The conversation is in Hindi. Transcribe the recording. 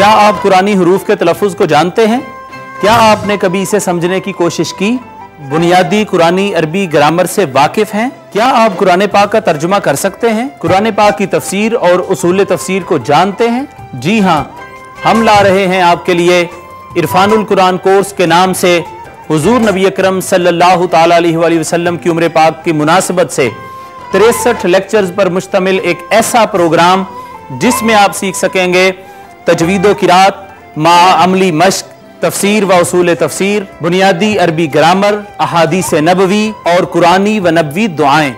क्या आप कुरानी हरूफ के तलफ़ुज़ को जानते हैं? क्या आपने कभी इसे समझने की कोशिश की? बुनियादी कुरानी अरबी ग्रामर से वाकिफ हैं? क्या आप कुरान पाक का तर्जुमा कर सकते हैं? कुरान पाक की तफसीर और उसूल तफसीर को जानते हैं? जी हाँ, हम ला रहे हैं आपके लिए इरफानुल कुरान कोर्स के नाम से हुजूर नबी अकरम सल्लल्लाहु ताला अलैहि वसल्लम की उम्र पाक की मुनासिबत से 63 लेक्चर्स पर मुश्तमिल एक ऐसा प्रोग्राम जिसमें आप सीख सकेंगे तजवीदो किरात मा अमली मश्क, तफसीर व उसूल तफसीर, बुनियादी अरबी ग्रामर, अहादीस नबवी और कुरानी व नबवी दुआएं।